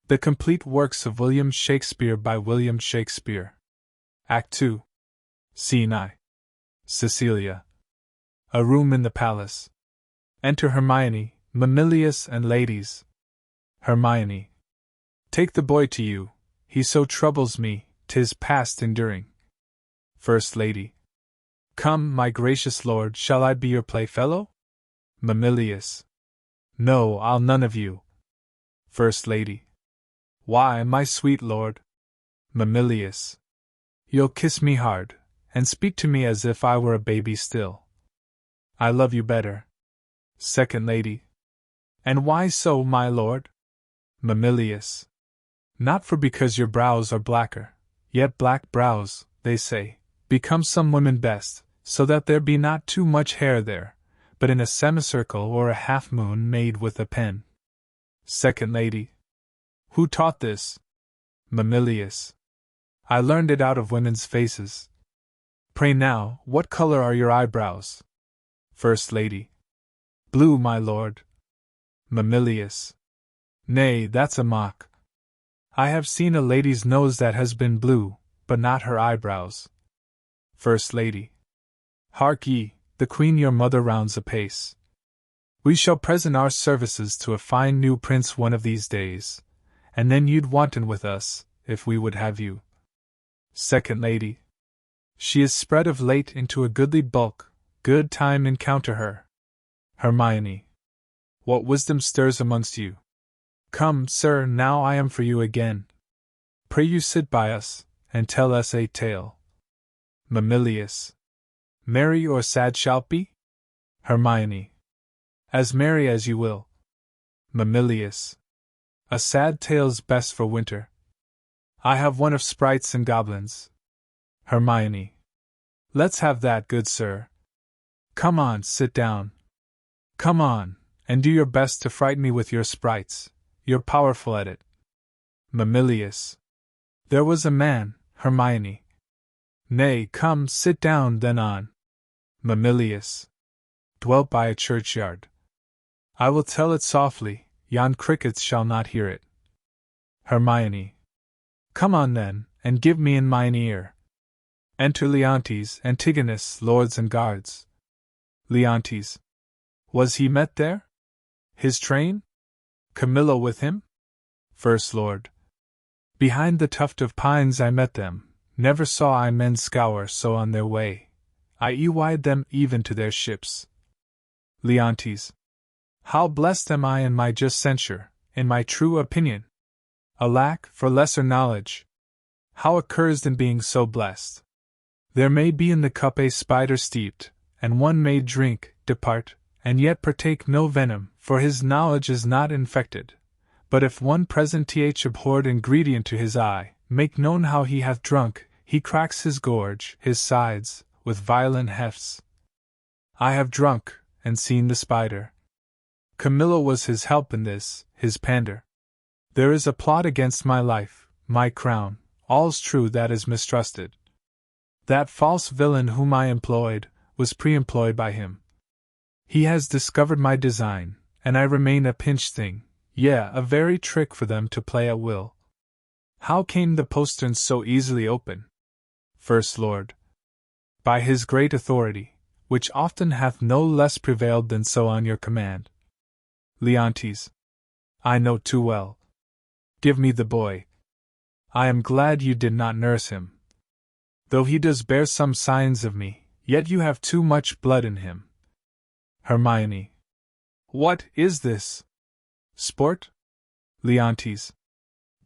The Complete Works of William Shakespeare by William Shakespeare. Act 2. Scene I. Cecilia. A room in the palace. Enter Hermione, Mamillius, and ladies. Hermione. Take the boy to you, he so troubles me, 'tis past enduring. First Lady. Come, my gracious lord, shall I be your playfellow? Mamillius. No, I'll none of you. First Lady. Why, my sweet lord? Mamillius. You'll kiss me hard, and speak to me as if I were a baby still. I love you better. Second Lady. And why so, my lord? Mamillius. Not for because your brows are blacker, yet black brows, they say, become some women best, so that there be not too much hair there, but in a semicircle or a half-moon made with a pen. Second Lady. Who taught this? Mamillius. I learned it out of women's faces. Pray now, what color are your eyebrows? First Lady. Blue, my lord. Mamillius. Nay, that's a mock. I have seen a lady's nose that has been blue, but not her eyebrows. First Lady. Hark ye, the Queen your mother rounds apace. We shall present our services to a fine new prince one of these days, and then you'd wanton with us, if we would have you. Second Lady. She is spread of late into a goodly bulk, good time encounter her. Hermione. What wisdom stirs amongst you? Come, sir, now I am for you again. Pray you sit by us, and tell us a tale. Mamillius. Merry or sad shall be? Hermione. As merry as you will. Mamillius. A sad tale's best for winter. I have one of sprites and goblins. Hermione. Let's have that, good sir. Come on, sit down. Come on, and do your best to frighten me with your sprites. You're powerful at it. Mamillius. There was a man, Hermione. Nay, come, sit down, then on. Mamillius. Dwelt by a churchyard. I will tell it softly, yon crickets shall not hear it. Hermione. Come on then, and give me in mine ear. Enter Leontes, Antigonus, lords and guards. Leontes. Was he met there? His train? Camillo with him? First Lord. Behind the tuft of pines I met them, never saw I men scour so on their way. I ewide them even to their ships. Leontes. How blessed am I in my just censure, in my true opinion! Alack, for lesser knowledge! How accursed in being so blessed! There may be in the cup a spider steeped, and one may drink, depart, and yet partake no venom, for his knowledge is not infected. But if one present th abhorred ingredient to his eye, make known how he hath drunk, he cracks his gorge, his sides, with violent hefts. I have drunk, and seen the spider. Camillo was his help in this, his pander. There is a plot against my life, my crown, all's true that is mistrusted. That false villain whom I employed, was pre-employed by him. He has discovered my design, and I remain a pinched thing, yea, a very trick for them to play at will. How came the posterns so easily open? First Lord. By his great authority, which often hath no less prevailed than so on your command. Leontes. I know too well. Give me the boy. I am glad you did not nurse him. Though he does bear some signs of me, yet you have too much blood in him. Hermione. What is this? Sport? Leontes.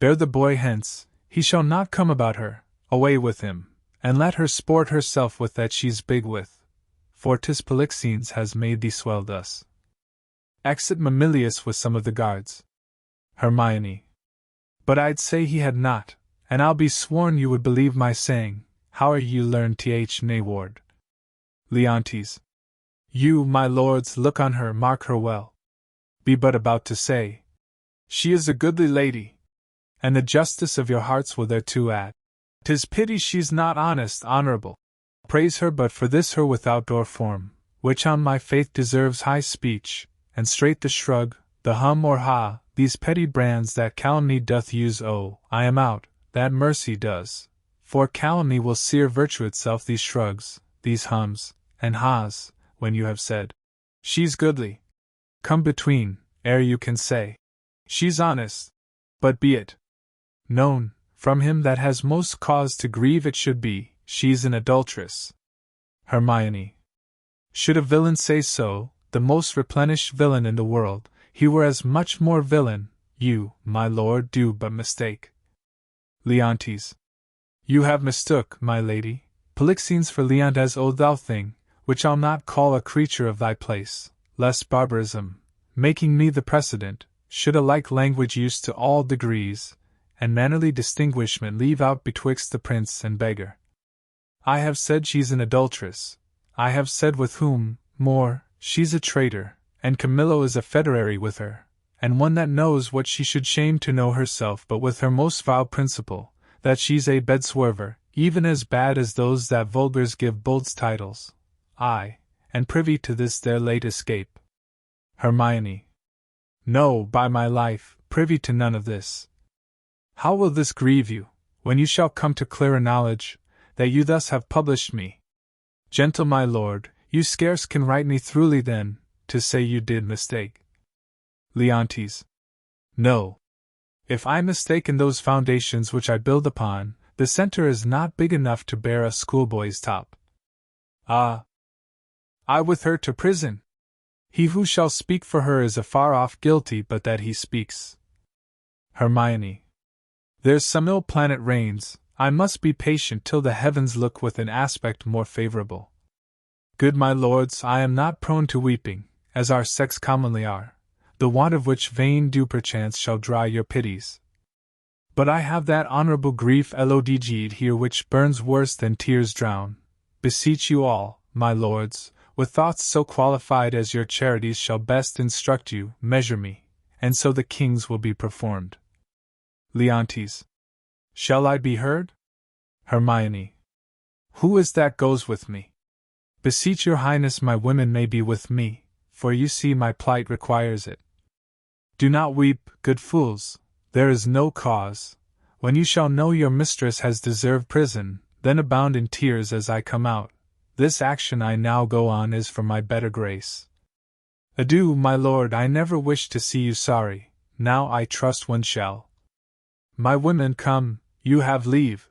Bear the boy hence, he shall not come about her, away with him, and let her sport herself with that she's big with, for 'tis Polixenes has made thee swell thus. Exit Mamillius with some of the guards. Hermione. But I'd say he had not, and I'll be sworn you would believe my saying, how are ye learned th Nayward? Leontes. You, my lords, look on her, mark her well. Be but about to say, she is a goodly lady, and the justice of your hearts will thereto add. 'Tis pity she's not honest, honorable. Praise her but for this her without door form, which on my faith deserves high speech, and straight the shrug, the hum or ha, these petty brands that calumny doth use, oh, I am out, that mercy does. For calumny will sear virtue itself. These shrugs, these hums, and ha's, when you have said, she's goodly, come between, ere you can say, she's honest. But be it known, from him that has most cause to grieve it should be, she's an adulteress. Hermione. Should a villain say so, the most replenished villain in the world, he were as much more villain, you, my lord, do but mistake. Leontes. You have mistook, my lady, Polixenes for Leontes, O thou thing, which I'll not call a creature of thy place, lest barbarism, making me the precedent, should a like language used to all degrees, and mannerly distinguishment leave out betwixt the prince and beggar. I have said she's an adulteress, I have said with whom, more, she's a traitor, and Camillo is a federary with her, and one that knows what she should shame to know herself, but with her most vile principle, that she's a bedswerver, even as bad as those that vulgars give bolds titles. Aye, and privy to this their late escape. Hermione. No, by my life, privy to none of this. How will this grieve you, when you shall come to clearer knowledge, that you thus have published me? Gentle my lord, you scarce can write me throughly then, to say you did mistake. Leontes. No. If I mistake in those foundations which I build upon, the centre is not big enough to bear a schoolboy's top. Ah! I with her to prison! He who shall speak for her is afar off guilty but that he speaks. Hermione. There's some ill planet reigns, I must be patient till the heavens look with an aspect more favourable. Good my lords, I am not prone to weeping, as our sex commonly are, the want of which vain dew perchance shall dry your pities. But I have that honourable grief lodged here which burns worse than tears drown. Beseech you all, my lords, with thoughts so qualified as your charities shall best instruct you, measure me, and so the king's will be performed. Leontes. Shall I be heard? Hermione. Who is that goes with me? Beseech your highness my women may be with me, for you see my plight requires it. Do not weep, good fools, there is no cause. When you shall know your mistress has deserved prison, then abound in tears as I come out. This action I now go on is for my better grace. Adieu, my lord, I never wished to see you sorry, now I trust one shall. My women, come, you have leave.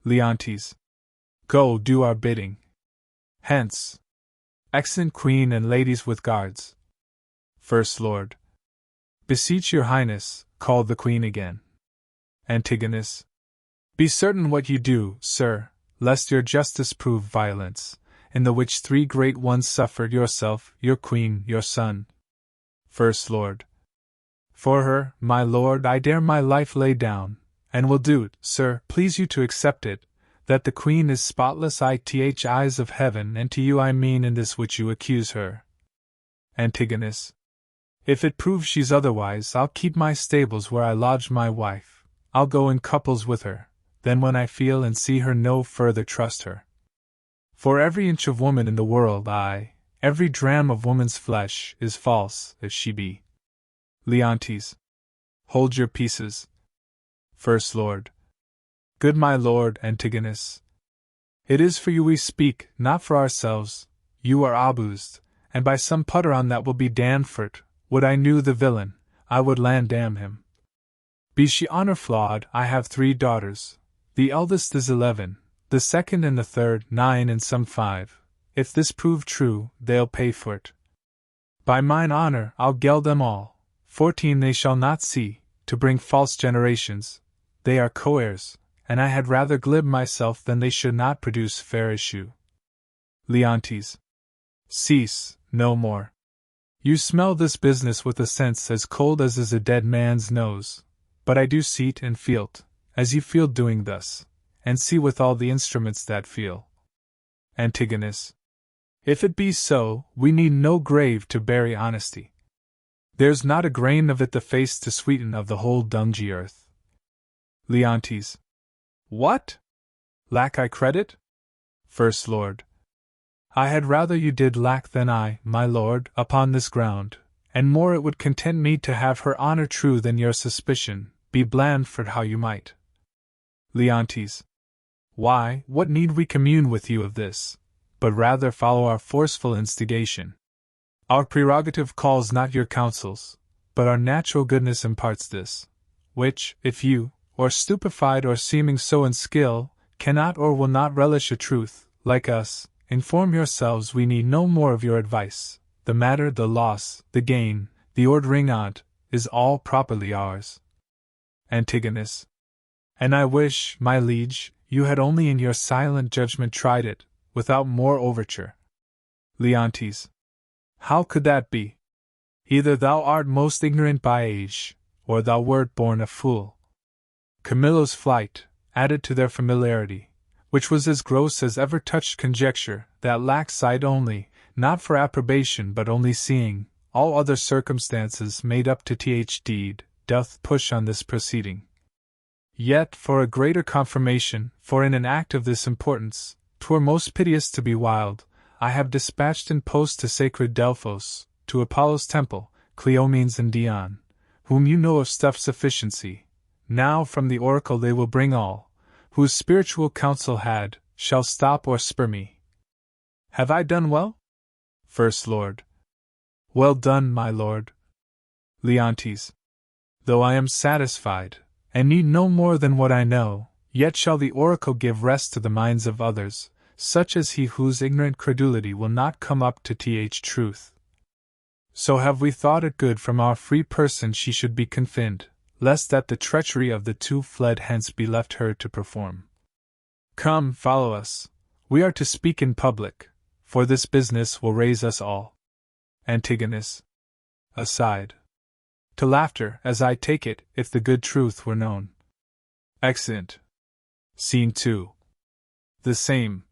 Leontes. Go, do our bidding. Hence. Excellent queen and ladies with guards. First Lord. Beseech your highness, called the queen again. Antigonus. Be certain what you do, sir, lest your justice prove violence, in the which 3 great ones suffered, yourself, your queen, your son. First Lord. For her, my lord, I dare my life lay down, and will do't, sir, please you to accept it, that the queen is spotless ith eyes of heaven, and to you I mean in this which you accuse her. Antigonus. If it proves she's otherwise, I'll keep my stables where I lodge my wife, I'll go in couples with her, then when I feel and see her no further trust her. For every inch of woman in the world, aye, every dram of woman's flesh, is false, if she be. Leontes. Hold your peaces. First Lord. Good my lord Antigonus. It is for you we speak, not for ourselves. You are abused, and by some putter on that will be damned for't. Would I knew the villain, I would land damn him. Be she honor flawed, I have 3 daughters. The eldest is 11, the second and the third 9 and some 5. If this prove true, they'll pay for't. By mine honor, I'll geld them all. 14 they shall not see, to bring false generations. They are co-heirs, and I had rather glib myself than they should not produce fair issue. Leontes. Cease, no more. You smell this business with a sense as cold as is a dead man's nose, but I do see't and feel't, as you feel doing thus, and see with all the instruments that feel. Antigonus. If it be so, we need no grave to bury honesty. There's not a grain of it the face to sweeten of the whole dungy earth. Leontes. What? Lack I credit? First Lord. I had rather you did lack than I, my lord, upon this ground, and more it would content me to have her honor true than your suspicion, be Blandford how you might. Leontes. Why, what need we commune with you of this, but rather follow our forceful instigation? Our prerogative calls not your counsels, but our natural goodness imparts this, which, if you, or stupefied or seeming so in skill, cannot or will not relish a truth, like us, inform yourselves we need no more of your advice. The matter, the loss, the gain, the ordering on't, is all properly ours. Antigonus. And I wish, my liege, you had only in your silent judgment tried it, without more overture. Leontes. How could that be? Either thou art most ignorant by age, or thou wert born a fool. Camillo's flight, added to their familiarity, which was as gross as ever touched conjecture, that lacks sight only, not for approbation but only seeing, all other circumstances made up to th deed, doth push on this proceeding. Yet, for a greater confirmation, for in an act of this importance, 'twere most piteous to be wild, I have dispatched in post to sacred Delphos, to Apollo's temple, Cleomenes and Dion, whom you know of stuff sufficiency. Now from the oracle they will bring all, whose spiritual counsel shall stop or spur me. Have I done well? First Lord. Well done, my lord. Leontes. Though I am satisfied, and need no more than what I know, yet shall the oracle give rest to the minds of others, such as he whose ignorant credulity will not come up to th truth. So have we thought it good from our free person she should be confined, lest that the treachery of the two fled hence be left her to perform. Come, follow us, we are to speak in public, for this business will raise us all. Antigonus. Aside. To laughter, as I take it, if the good truth were known. Exeunt. Scene 2. The same.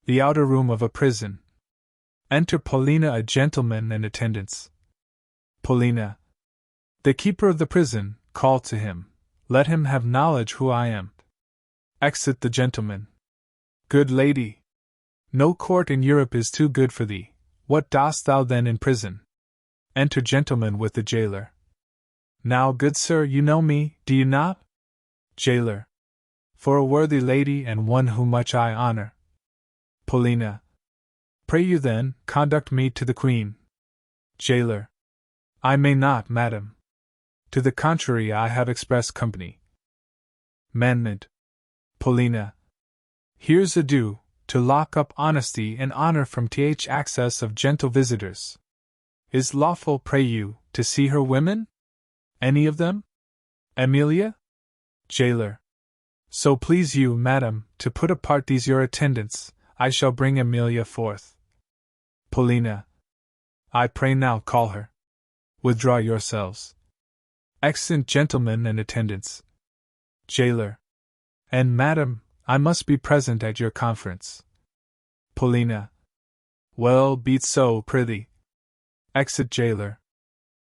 The outer room of a prison. Enter Paulina, a gentleman and attendants. Paulina. The keeper of the prison, call to him. Let him have knowledge who I am. Exit the gentleman. Good lady. No court in Europe is too good for thee. What dost thou then in prison? Enter gentleman with the jailer. Now, good sir, you know me, do you not? Jailer. For a worthy lady and one whom much I honor. Paulina. Pray you then, conduct me to the queen. Jailer. I may not, madam. To the contrary, I have express company. Mandant. Paulina. Here's ado, to lock up honesty and honor from th access of gentle visitors. Is lawful, pray you, to see her women? Any of them? Emilia? Jailer. So please you, madam, to put apart these your attendants, I shall bring Emilia forth. Paulina. I pray now call her. Withdraw yourselves. Exeunt gentlemen and attendants. Jailer. And madam, I must be present at your conference. Paulina. Well, be it so, prithee. Exit jailer.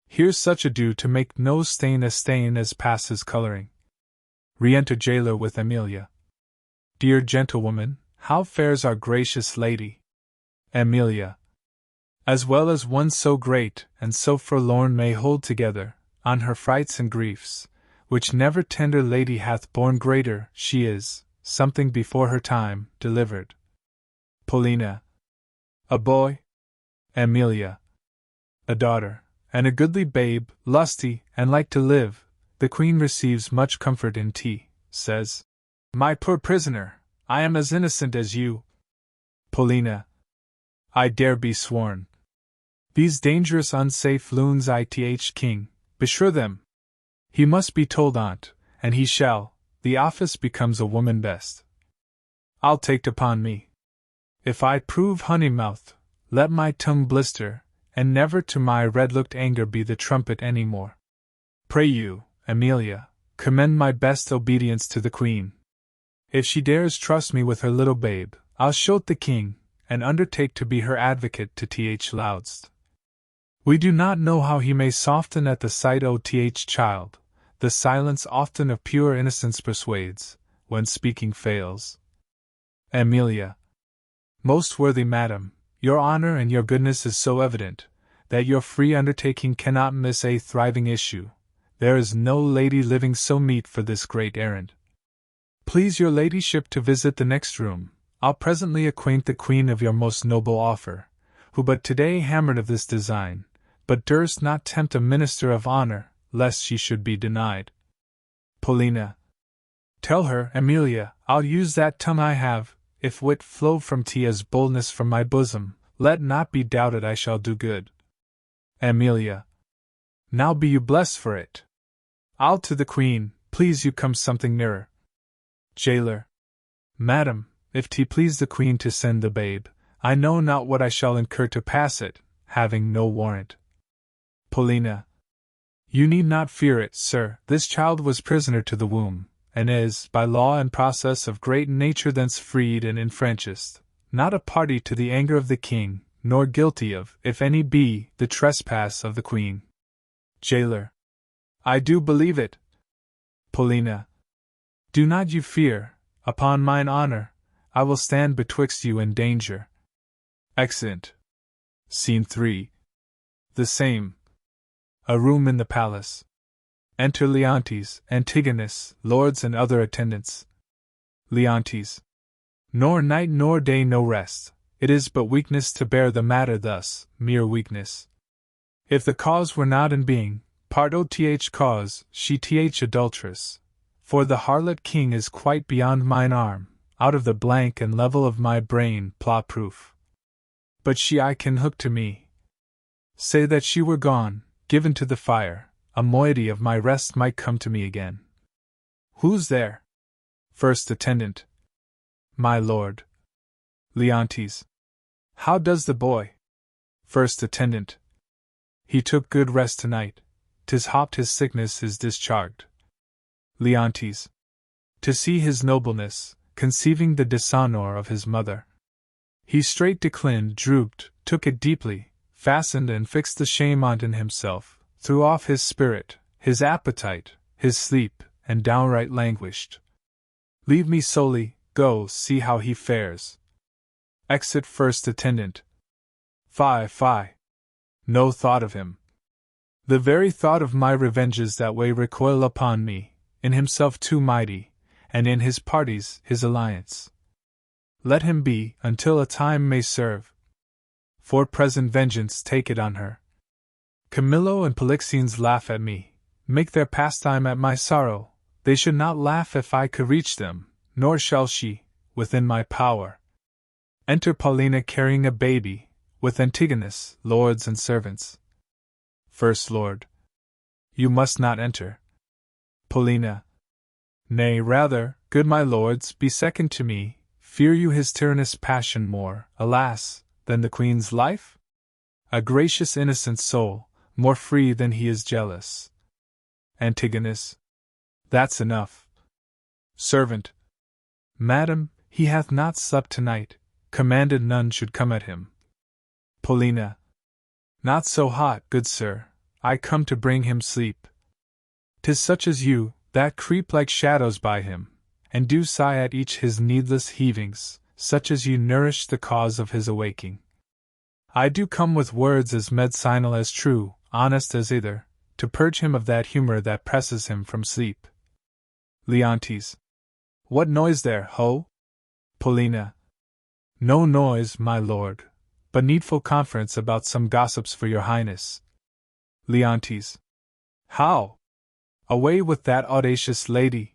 Here's such ado to make no stain as passes colouring. Re-enter jailer with Emilia. Dear gentlewoman, how fares our gracious lady? Emilia. As well as one so great and so forlorn may hold together, on her frights and griefs, which never tender lady hath borne greater, she is, something before her time, delivered. Paulina. A boy? Emilia. A daughter, and a goodly babe, lusty, and like to live. The queen receives much comfort in tea, says. My poor prisoner, I am as innocent as you. Paulina. I dare be sworn. These dangerous unsafe loons ith king, beshrew them. He must be told on't, and he shall, the office becomes a woman best. I'll take't upon me. If I prove honey-mouthed, let my tongue blister, and never to my red-looked anger be the trumpet any more. Pray you, Emilia, commend my best obedience to the queen. If she dares trust me with her little babe, I'll show't the king, and undertake to be her advocate to th loudst. We do not know how he may soften at the sight o' th child, the silence often of pure innocence persuades, when speaking fails. Emilia. Most worthy madam, your honor and your goodness is so evident, that your free undertaking cannot miss a thriving issue. There is no lady living so meet for this great errand. Please your ladyship to visit the next room. I'll presently acquaint the queen of your most noble offer, who but today hammered of this design, but durst not tempt a minister of honor, lest she should be denied. Paulina. Tell her, Amelia, I'll use that tongue I have, if wit flow from tea as boldness from my bosom, let not be doubted I shall do good. Amelia. Now be you blessed for it. I'll to the queen, please you come something nearer. Jailer. Madam, if 't please the queen to send the babe, I know not what I shall incur to pass it, having no warrant. Paulina. You need not fear it, sir, this child was prisoner to the womb, and is, by law and process of great nature thence freed and enfranchised, not a party to the anger of the king, nor guilty of, if any be, the trespass of the queen. Jailer. I do believe it. Paulina. Do not you fear, upon mine honor, I will stand betwixt you and danger. Exeunt. Scene 3. The same. A room in the palace. Enter Leontes, Antigonus, lords and other attendants. Leontes. Nor night nor day no rest, it is but weakness to bear the matter thus, mere weakness. If the cause were not in being, part oth cause, she th adulteress. For the harlot king is quite beyond mine arm, out of the blank and level of my brain, plot-proof. But she I can hook to me. Say that she were gone, given to the fire, a moiety of my rest might come to me again. Who's there? First attendant. My lord. Leontes. How does the boy? First attendant. He took good rest tonight. 'Tis hopped his sickness is discharged. Leontes. To see his nobleness, conceiving the dishonor of his mother. He straight declined, drooped, took it deeply, fastened and fixed the shame on't himself, threw off his spirit, his appetite, his sleep, and downright languished. Leave me solely, go see how he fares. Exit first attendant. Fie. No thought of him. The very thought of my revenges that way recoil upon me, in himself too mighty, and in his parties, his alliance. Let him be, until a time may serve. For present vengeance take it on her. Camillo and Polixenes laugh at me, make their pastime at my sorrow, they should not laugh if I could reach them, nor shall she, within my power. Enter Paulina carrying a baby, with Antigonus, lords and servants. First Lord. You must not enter. Paulina. Nay, rather, good my lords, be second to me, fear you his tyrannous passion more, alas, than the queen's life? A gracious innocent soul, more free than he is jealous. Antigonus. That's enough. Servant. Madam, he hath not slept tonight, commanded none should come at him. Paulina. Not so hot, good sir, I come to bring him sleep. 'Tis such as you, that creep like shadows by him, and do sigh at each his needless heavings, such as you nourish the cause of his awaking. I do come with words as medicinal as true, honest as either, to purge him of that humor that presses him from sleep. Leontes. What noise there, ho? Paulina. No noise, my lord, but needful conference about some gossips for your highness. Leontes. How? Away with that audacious lady.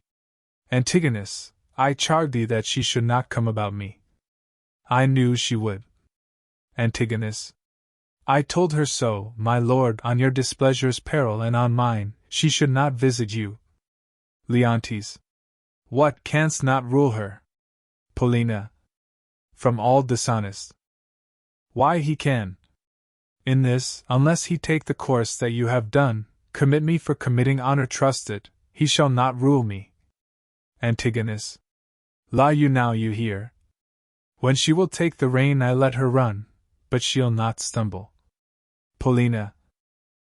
Antigonus, I charge thee that she should not come about me. I knew she would. Antigonus. I told her so, my lord, on your displeasure's peril and on mine, she should not visit you. Leontes. What, canst not rule her? Paulina. From all dishonest. Why he can. In this, unless he take the course that you have done, commit me for committing honor trusted, he shall not rule me. Antigonus. Lie you now you hear. When she will take the rein I let her run, but she'll not stumble. Paulina.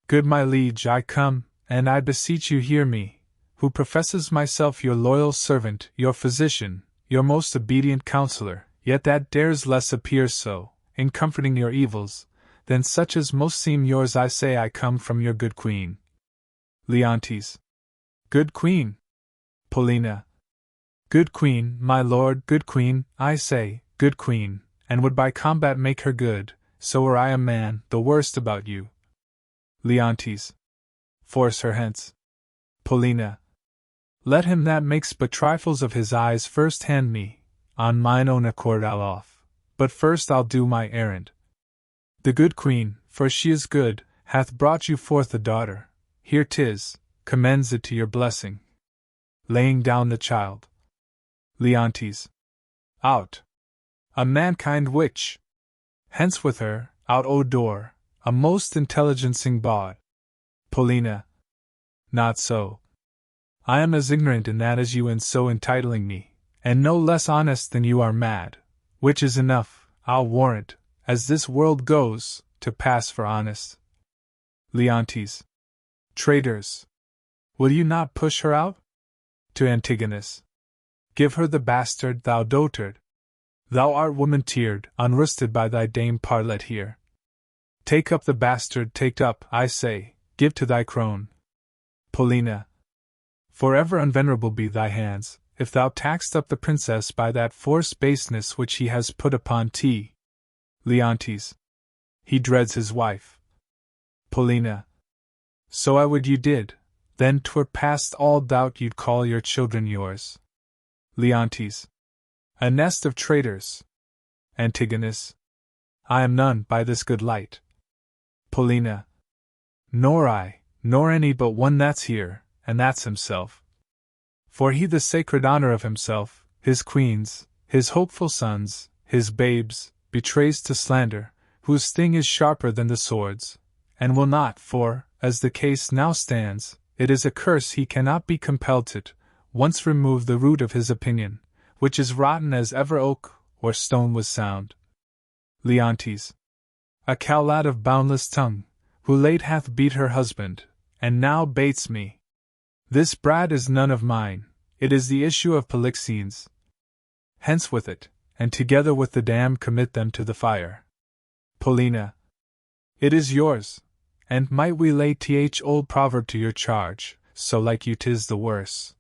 Good my liege, I come, and I beseech you hear me, who professes myself your loyal servant, your physician, your most obedient counselor, yet that dares less appear so, in comforting your evils, than such as most seem yours. I say I come from your good queen. Leontes. Good queen. Paulina. Good queen, my lord, good queen, I say, good queen, and would by combat make her good, so were I a man, the worst about you. Leontes. Force her hence. Paulina. Let him that makes but trifles of his eyes first hand me, on mine own accord I'll off, but first I'll do my errand. The good queen, for she is good, hath brought you forth a daughter, here 'tis, commends it to your blessing. Laying down the child. Leontes. Out. A mankind witch. Hence with her, out o door, a most intelligencing bawd. Paulina. Not so. I am as ignorant in that as you in so entitling me, and no less honest than you are mad, which is enough, I'll warrant, as this world goes, to pass for honest. Leontes. Traitors! Will you not push her out? To Antigonus. Give her the bastard, thou dotard! Thou art woman-tiered, unrusted by thy dame Parlet here. Take up the bastard, take up, I say, give to thy crone. Paulina. Forever unvenerable be thy hands, if thou taxed up the princess by that forced baseness which he has put upon T. Leontes. He dreads his wife. Paulina. So I would you did, then 'twere past all doubt you'd call your children yours. Leontes. A nest of traitors. Antigonus. I am none by this good light. Paulina. Nor I, nor any but one that's here, and that's himself. For he the sacred honor of himself, his queens, his hopeful sons, his babes, betrays to slander, whose sting is sharper than the swords, and will not, for, as the case now stands, it is a curse he cannot be compelled to, once remove the root of his opinion, which is rotten as ever oak or stone was sound. Leontes. A cow lad of boundless tongue, who late hath beat her husband, and now baits me. This brat is none of mine, it is the issue of Polixenes. Hence with it, and together with the dam commit them to the fire. Paulina. It is yours, and might we lay th old proverb to your charge, so like you 'tis the worse.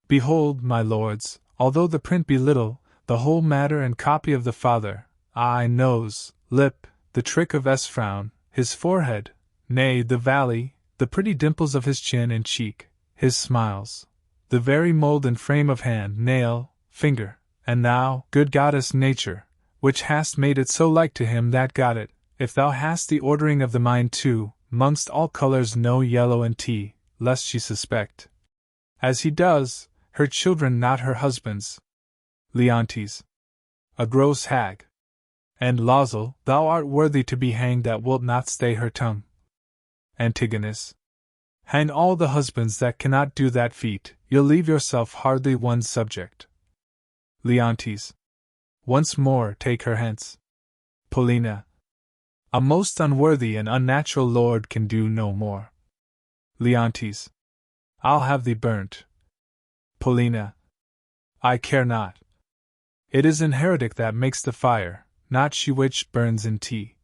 Behold, my lords, although the print be little, the whole matter and copy of the father, eye, nose, lip, the trick of frown, his forehead, nay, the valley, the pretty dimples of his chin and cheek, his smiles, the very mold and frame of hand, nail, finger, and thou, good goddess Nature, which hast made it so like to him that got it, if thou hast the ordering of the mind too, 'mongst all colors no yellow and tea, lest she suspect, as he does, her children not her husband's. Leontes. A gross hag. And Losel, thou art worthy to be hanged that wilt not stay her tongue. Antigonus. Hang all the husbands that cannot do that feat, you'll leave yourself hardly one subject. Leontes. Once more take her hence. Paulina. A most unworthy and unnatural lord can do no more. Leontes. I'll have thee burnt. Paulina. I care not. It is an heretic that makes the fire, not she which burns in tea.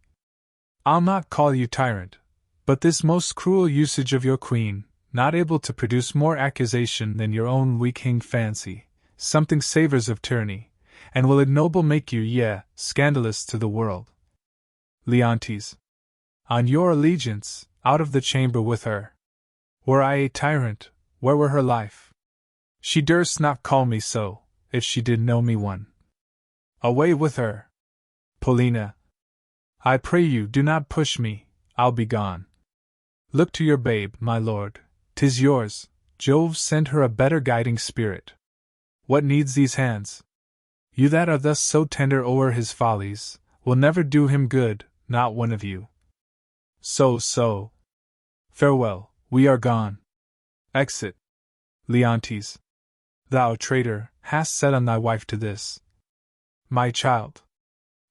I'll not call you tyrant, but this most cruel usage of your queen, not able to produce more accusation than your own weak-hanged fancy, something savors of tyranny, and will ignoble make you, yea, scandalous to the world. Leontes. On your allegiance, out of the chamber with her. Were I a tyrant, where were her life? She durst not call me so, if she did know me one. Away with her. Paulina. I pray you do not push me, I'll be gone. Look to your babe, my lord, 'tis yours, Jove send her a better guiding spirit. What needs these hands? You that are thus so tender o'er his follies, will never do him good, not one of you. So. Farewell, we are gone. Exit. Leontes. Thou, traitor, hast set on thy wife to this. My child.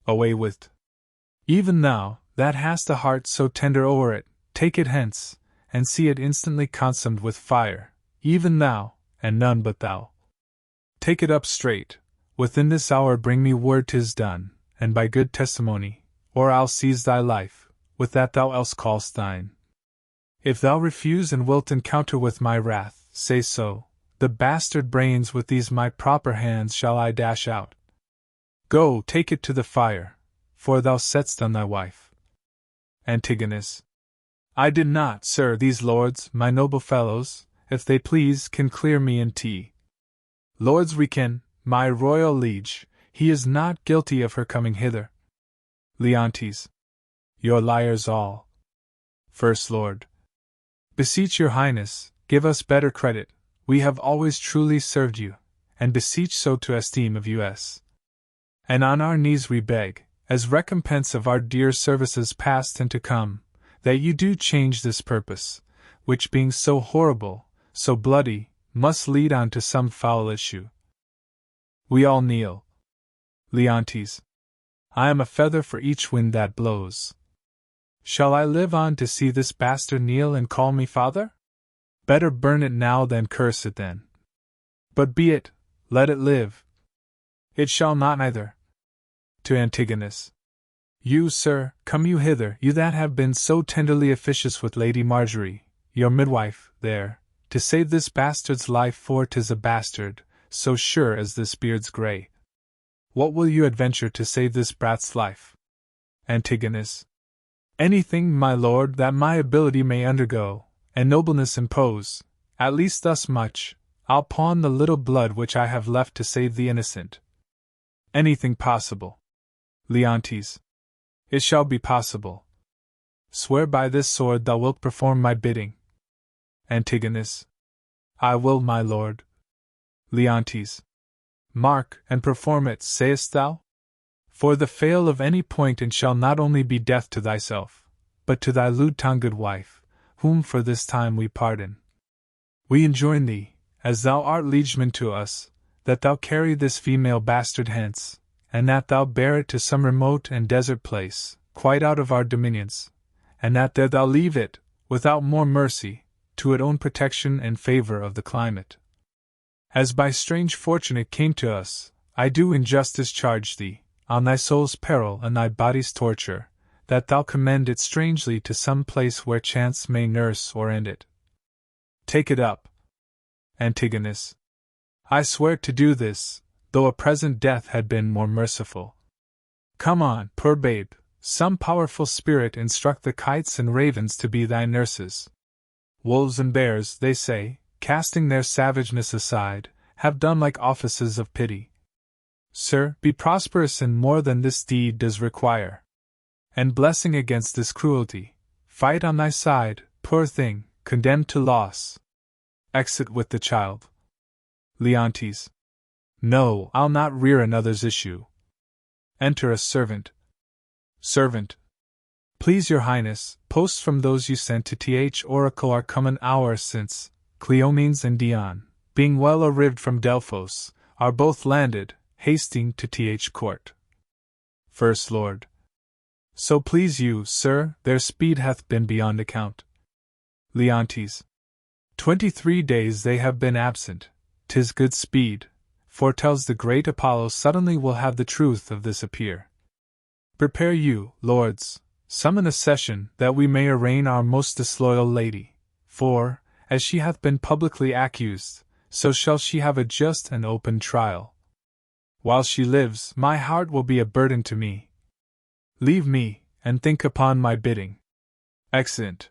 Away with't. Even thou, that hast a heart so tender o'er it, take it hence, and see it instantly consumed with fire, even thou, and none but thou. Take it up straight, within this hour bring me word 'tis done, and by good testimony, or I'll seize thy life, with that thou else call'st thine. If thou refuse and wilt encounter with my wrath, say so, the bastard brains with these my proper hands shall I dash out. Go, take it to the fire, for thou set'st on thy wife. Antigonus. I did not, sir. These lords, my noble fellows, if they please, can clear me in tea. Lords Wrekin, my royal liege, he is not guilty of her coming hither. Leontes. Your liars all. First Lord. Beseech your highness, give us better credit, we have always truly served you, and beseech so to esteem of us. And on our knees we beg, as recompense of our dear services past and to come, that you do change this purpose, which being so horrible, so bloody, must lead on to some foul issue. We all kneel. Leontes. I am a feather for each wind that blows. Shall I live on to see this bastard kneel and call me father? Better burn it now than curse it then. But be it, let it live. It shall not neither. To Antigonus. You, sir, come you hither, you that have been so tenderly officious with Lady Marjorie, your midwife, there, to save this bastard's life, for 'tis a bastard, so sure as this beard's grey. What will you adventure to save this brat's life? Antigonus. Anything, my lord, that my ability may undergo, and nobleness impose, at least thus much, I'll pawn the little blood which I have left to save the innocent. Anything possible. Leontes. It shall be possible. Swear by this sword thou wilt perform my bidding. Antigonus. I will, my lord. Leontes. Mark, and perform it, sayest thou? For the fail of any point and shall not only be death to thyself, but to thy lewd-tongued wife, whom for this time we pardon. We enjoin thee, as thou art liegeman to us, that thou carry this female bastard hence, and that thou bear it to some remote and desert place, quite out of our dominions, and that there thou leave it, without more mercy, to its own protection and favour of the climate. As by strange fortune it came to us, I do in justice charge thee, on thy soul's peril and thy body's torture, that thou commend it strangely to some place where chance may nurse or end it. Take it up. Antigonus. I swear to do this, though a present death had been more merciful. Come on, poor babe, some powerful spirit instruct the kites and ravens to be thy nurses. Wolves and bears, they say, casting their savageness aside, have done like offices of pity. Sir, be prosperous in more than this deed does require. And blessing against this cruelty, fight on thy side, poor thing, condemned to loss. Exit with the child. Leontes. No, I'll not rear another's issue. Enter a servant. Servant. Please your highness, posts from those you sent to Th Oracle are come an hour since. Cleomenes and Dion, being well arrived from Delphos, are both landed, hasting to Th court. First Lord. So please you, sir, their speed hath been beyond account. Leontes. 23 days they have been absent, 'tis good speed, foretells the great Apollo suddenly will have the truth of this appear. Prepare you, lords, summon a session, that we may arraign our most disloyal lady, for, as she hath been publicly accused, so shall she have a just and open trial. While she lives, my heart will be a burden to me. Leave me, and think upon my bidding. Exeunt.